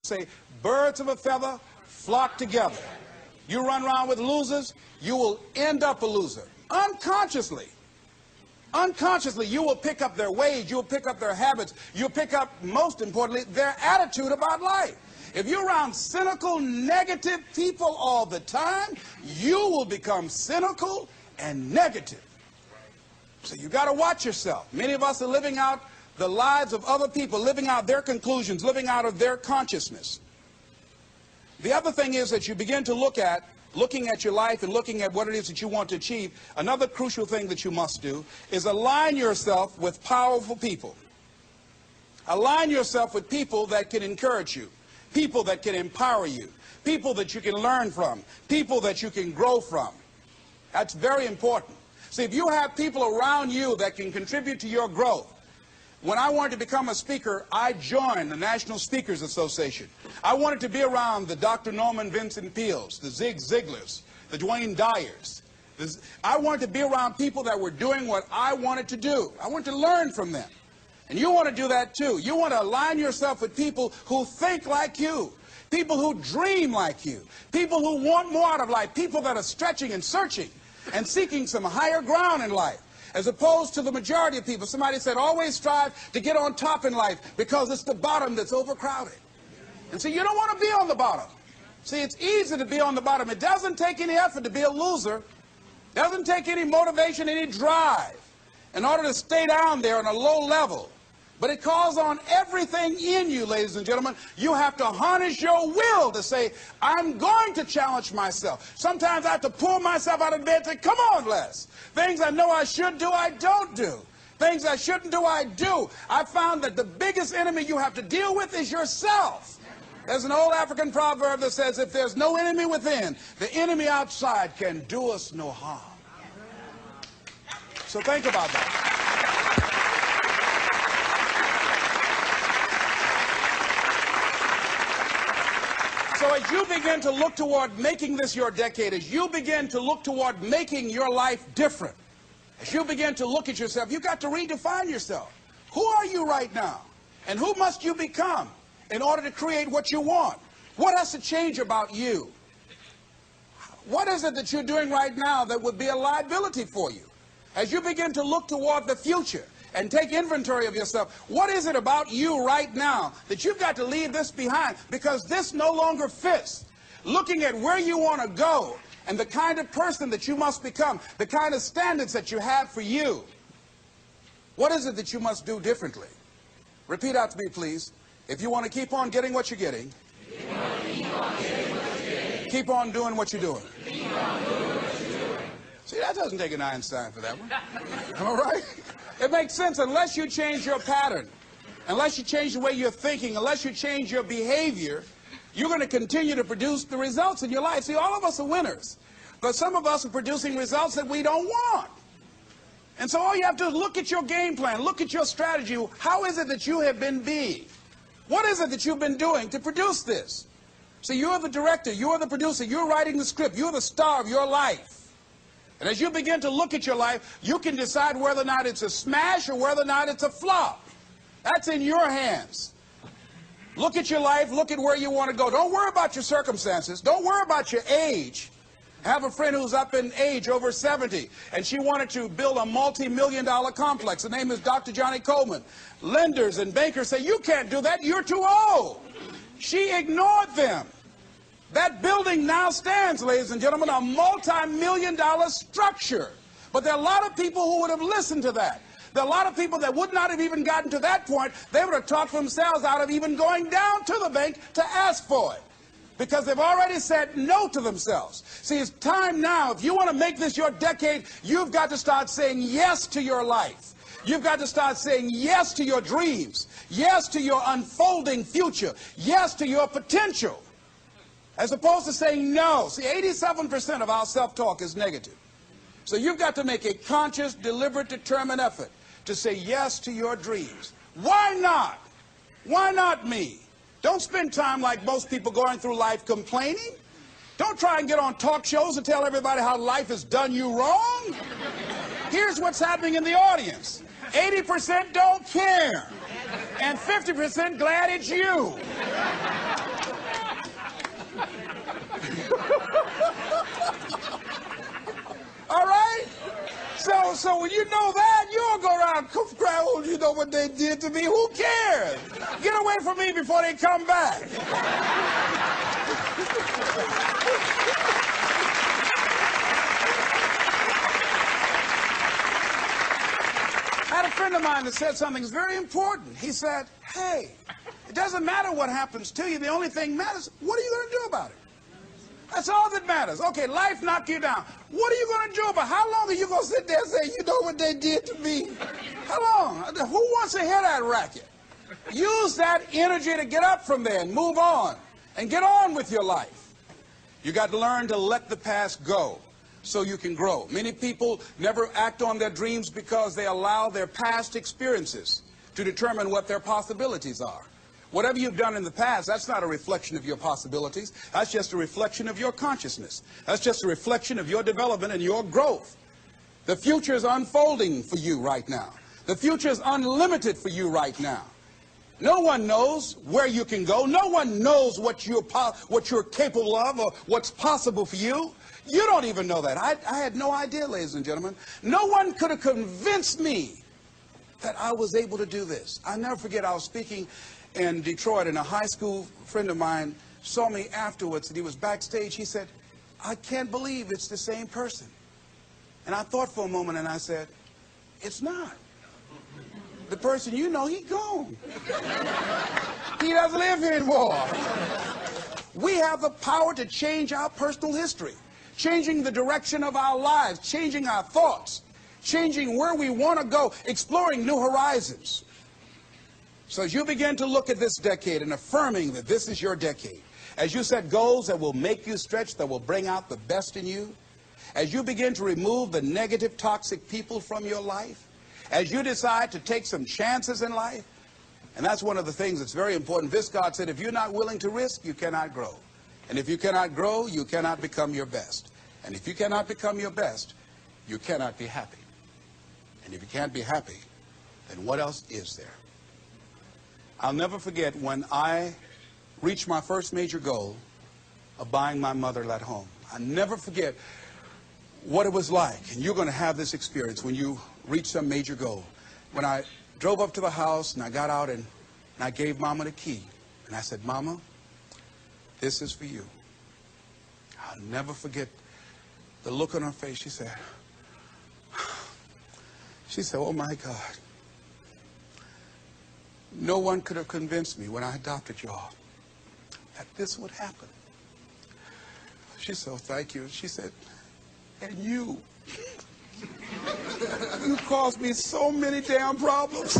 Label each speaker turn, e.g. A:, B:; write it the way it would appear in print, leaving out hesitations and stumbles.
A: say, birds of a feather flock together. You run around with losers, you will end up a loser. Unconsciously. Unconsciously, you will pick up their ways, you'll pick up their habits, you'll pick up, most importantly, their attitude about life. If you're around cynical, negative people all the time, you will become cynical and negative. So you got to watch yourself. Many of us are living out the lives of other people, living out their conclusions, living out of their consciousness. The other thing is that you begin to looking at your life and looking at what it is that you want to achieve. Another crucial thing that you must do is align yourself with powerful people. Align yourself with people that can encourage you, people that can empower you, people that you can learn from, people that you can grow from. That's very important. See, if you have people around you that can contribute to your growth. When I wanted to become a speaker, I joined the National Speakers Association. I wanted to be around the Dr. Norman Vincent Peales, the Zig Ziglars, the Dwayne Dyers. I wanted to be around people that were doing what I wanted to do. I wanted to learn from them. And you want to do that too. You want to align yourself with people who think like you, people who dream like you, people who want more out of life, people that are stretching and searching and seeking some higher ground in life. As opposed to the majority of people. Somebody said, always strive to get on top in life because it's the bottom that's overcrowded. And so you don't want to be on the bottom. See, it's easy to be on the bottom. It doesn't take any effort to be a loser. It doesn't take any motivation, any drive in order to stay down there on a low level. But it calls on everything in you, ladies and gentlemen. You have to harness your will to say, I'm going to challenge myself. Sometimes I have to pull myself out of bed and say, come on, Les. Things I know I should do, I don't do. Things I shouldn't do, I do. I found that the biggest enemy you have to deal with is yourself. There's an old African proverb that says, if there's no enemy within, the enemy outside can do us no harm. So think about that. So as you begin to look toward making this your decade, as you begin to look toward making your life different, as you begin to look at yourself, you've got to redefine yourself. Who are you right now? And who must you become in order to create what you want? What has to change about you? What is it that you're doing right now that would be a liability for you? As you begin to look toward the future and take inventory of yourself, what is it about you right now that you've got to leave this behind because this no longer fits? Looking at where you want to go and the kind of person that you must become, the kind of standards that you have for you. What is it that you must do differently? Repeat out to me, please. If you want to keep on getting what you're getting, keep on doing what you're doing. See, that doesn't take an Einstein for that one. All right? It makes sense unless you change your pattern, unless you change the way you're thinking, unless you change your behavior, you're going to continue to produce the results in your life. See, all of us are winners, but some of us are producing results that we don't want. And so all you have to do is look at your game plan, look at your strategy. How is it that you have been being? What is it that you've been doing to produce this? See, you're the director, you're the producer, you're writing the script, you're the star of your life. And as you begin to look at your life, you can decide whether or not it's a smash or whether or not it's a flop. That's in your hands. Look at your life, look at where you want to go. Don't worry about your circumstances. Don't worry about your age. I have a friend who's up in age, over 70, and she wanted to build a multi-million-dollar complex. The name is Dr. Johnny Coleman. Lenders and bankers say, you can't do that, you're too old. She ignored them. That building now stands, ladies and gentlemen, a multi-million-dollar structure. But there are a lot of people who would have listened to that. There are a lot of people that would not have even gotten to that point. They would have talked themselves out of even going down to the bank to ask for it, because they've already said no to themselves. See, it's time now. If you want to make this your decade, you've got to start saying yes to your life. You've got to start saying yes to your dreams, yes to your unfolding future, yes to your potential, as opposed to saying no. See, 87% of our self-talk is negative. So you've got to make a conscious, deliberate, determined effort to say yes to your dreams. Why not? Why not me? Don't spend time like most people going through life complaining. Don't try and get on talk shows and tell everybody how life has done you wrong. Here's what's happening in the audience. 80% don't care, and 50% glad it's you. you know that, you'll go around crying, oh, you know what they did to me? Who cares? Get away from me before they come back. I had a friend of mine that said something that's very important. He said, hey, it doesn't matter what happens to you. The only thing matters, what are you going to do about it? That's all that matters. Okay, life knocked you down. What are you going to do about it? How long are you going to sit there and say, you know what they did to me? How long? Who wants to hear that racket? Use that energy to get up from there and move on and get on with your life. You got to learn to let the past go so you can grow. Many people never act on their dreams because they allow their past experiences to determine what their possibilities are. Whatever you've done in the past, that's not a reflection of your possibilities. That's just a reflection of your consciousness. That's just a reflection of your development and your growth. The future is unfolding for you right now. The future is unlimited for you right now. No one knows where you can go. No one knows what you're capable of or what's possible for you. You don't even know that. I had no idea, ladies and gentlemen. No one could have convinced me that I was able to do this. I'll never forget, I was speaking in Detroit, and a high school friend of mine saw me afterwards, and he was backstage. He said, I can't believe it's the same person. And I thought for a moment, and I said, it's not. The person you know, he's gone. He doesn't live here anymore. We have the power to change our personal history, changing the direction of our lives, changing our thoughts, changing where we want to go, exploring new horizons. So as you begin to look at this decade and affirming that this is your decade, as you set goals that will make you stretch, that will bring out the best in you, as you begin to remove the negative, toxic people from your life, as you decide to take some chances in life, and that's one of the things that's very important. Viscott said, if you're not willing to risk, you cannot grow. And if you cannot grow, you cannot become your best. And if you cannot become your best, you cannot be happy. And if you can't be happy, then what else is there? I'll never forget when I reached my first major goal of buying my mother that home. I'll never forget what it was like. And you're going to have this experience when you reach some major goal. When I drove up to the house and I got out and I gave Mama the key. And I said, Mama, this is for you. I'll never forget the look on her face. She said, oh my God. No one could have convinced me when I adopted y'all that this would happen. She said, oh, thank you. She said, and you caused me so many damn problems.